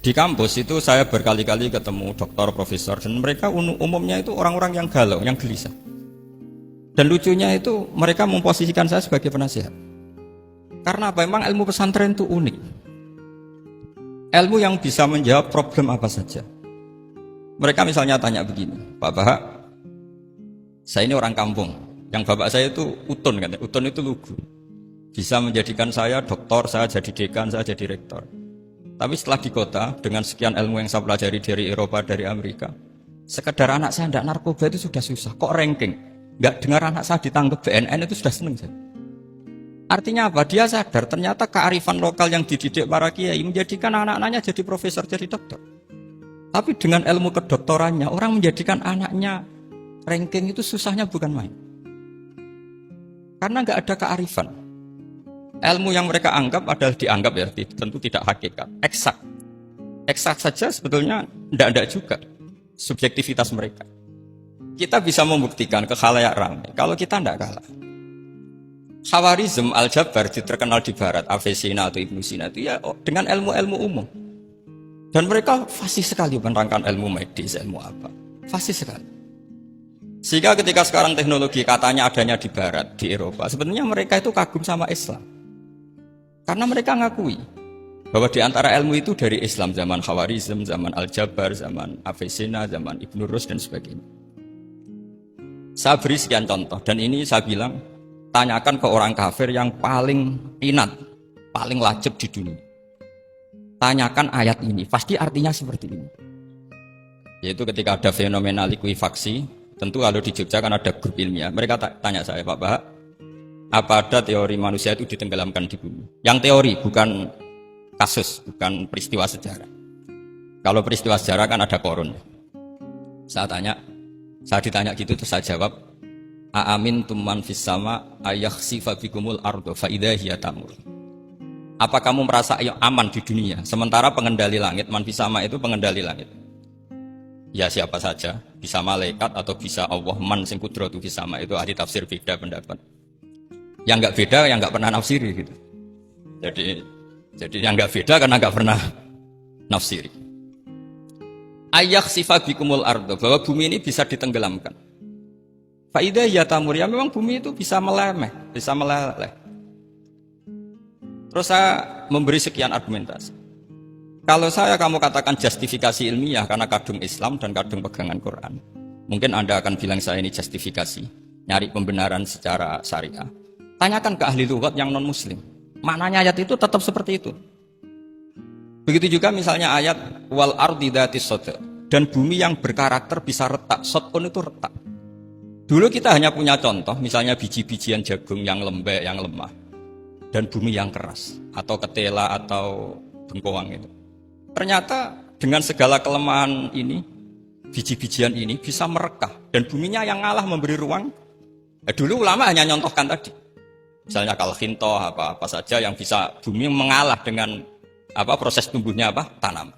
Di kampus itu saya berkali-kali ketemu dokter, profesor, dan mereka umumnya itu orang-orang yang galau, yang gelisah. Dan lucunya itu mereka memposisikan saya sebagai penasihat. Karena apa? Memang ilmu pesantren itu unik. Ilmu yang bisa menjawab problem apa saja. Mereka misalnya tanya begini, Pak Bahak, saya ini orang kampung, yang bapak saya itu utun kan? Utun itu lugu. Bisa menjadikan saya doktor, saya jadi dekan, saya jadi rektor. Tapi setelah di kota, dengan sekian ilmu yang saya pelajari dari Eropa, dari Amerika, sekedar anak saya tidak narkoba itu sudah susah. Kok ranking? Nggak dengar anak saya ditangkap BNN itu sudah seneng saya. Artinya apa? Dia sadar ternyata kearifan lokal yang dididik para kiai menjadikan anak-anaknya jadi profesor, jadi dokter. Tapi dengan ilmu kedoktorannya, orang menjadikan anaknya ranking itu susahnya bukan main. Karena nggak ada kearifan. Ilmu yang mereka anggap adalah dianggap ya, tentu tidak hakikat, eksak. Eksak saja sebetulnya tidak juga subjektivitas mereka. Kita bisa membuktikan ke khalayak ramai kalau kita tidak kalah. Khawarizm Al-Jabar terkenal di barat, Avicenna atau Ibnu Sina itu ya dengan ilmu-ilmu umum. Dan mereka fasih sekali menerangkan ilmu medis, ilmu apa. Fasih sekali. Sehingga ketika sekarang teknologi katanya adanya di barat, di Eropa, sebenarnya mereka itu kagum sama Islam. Karena mereka ngakui bahwa di antara ilmu itu dari Islam, zaman Khawarizm, zaman Al-Jabar, zaman Avicenna, zaman Ibnu Rus dan sebagainya. Saya beri sekian contoh dan ini saya bilang tanyakan ke orang kafir yang paling inat, paling lajeb di dunia. Tanyakan ayat ini, pasti artinya seperti ini. Yaitu ketika ada fenomena likuifaksi, tentu kalau di Jogja kan ada grup ilmiah. Mereka tanya saya, Pak Bahak, apa ada teori manusia itu ditenggelamkan di bumi? Yang teori, bukan kasus, bukan peristiwa sejarah. Kalau peristiwa sejarah kan ada korun. Saya ditanya gitu terus saya jawab, Aamin tumman fis sama ayakhsifa bikumul ardo fa idza hiya tamur. Apa kamu merasa aman di dunia sementara pengendali langit, man fis sama itu pengendali langit. Ya siapa saja, bisa malaikat atau bisa Allah, man sing kudratu fis sama, itu ahli tafsir beda pendapat. Yang nggak beda, yang nggak pernah nafsiri gitu. Jadi yang nggak beda karena nggak pernah nafsiri. Ayakhsifa bikumul ardo, bahwa bumi ini bisa ditenggelamkan. Faidah ya tamur, ya memang bumi itu bisa meleleh. Terus saya memberi sekian argumentasi. Kalau kamu katakan justifikasi ilmiah karena kadung Islam dan kadung pegangan Quran, mungkin Anda akan bilang saya ini justifikasi, nyari pembenaran secara syariah. Tanyakan ke ahli lughat yang non-muslim. Maknanya ayat itu tetap seperti itu. Begitu juga misalnya ayat wal ardi dzatis sodq, dan bumi yang berkarakter bisa retak. Sodqun itu retak. Dulu kita hanya punya contoh, misalnya biji-bijian jagung yang lembek, yang lemah, dan bumi yang keras, atau ketela atau bengkoang itu. Ternyata dengan segala kelemahan ini, biji-bijian ini bisa merekah, dan buminya yang ngalah memberi ruang. Dulu ulama hanya nyontohkan tadi. Misalnya kalkhinto apa saja yang bisa bumi mengalah dengan proses tumbuhnya tanam.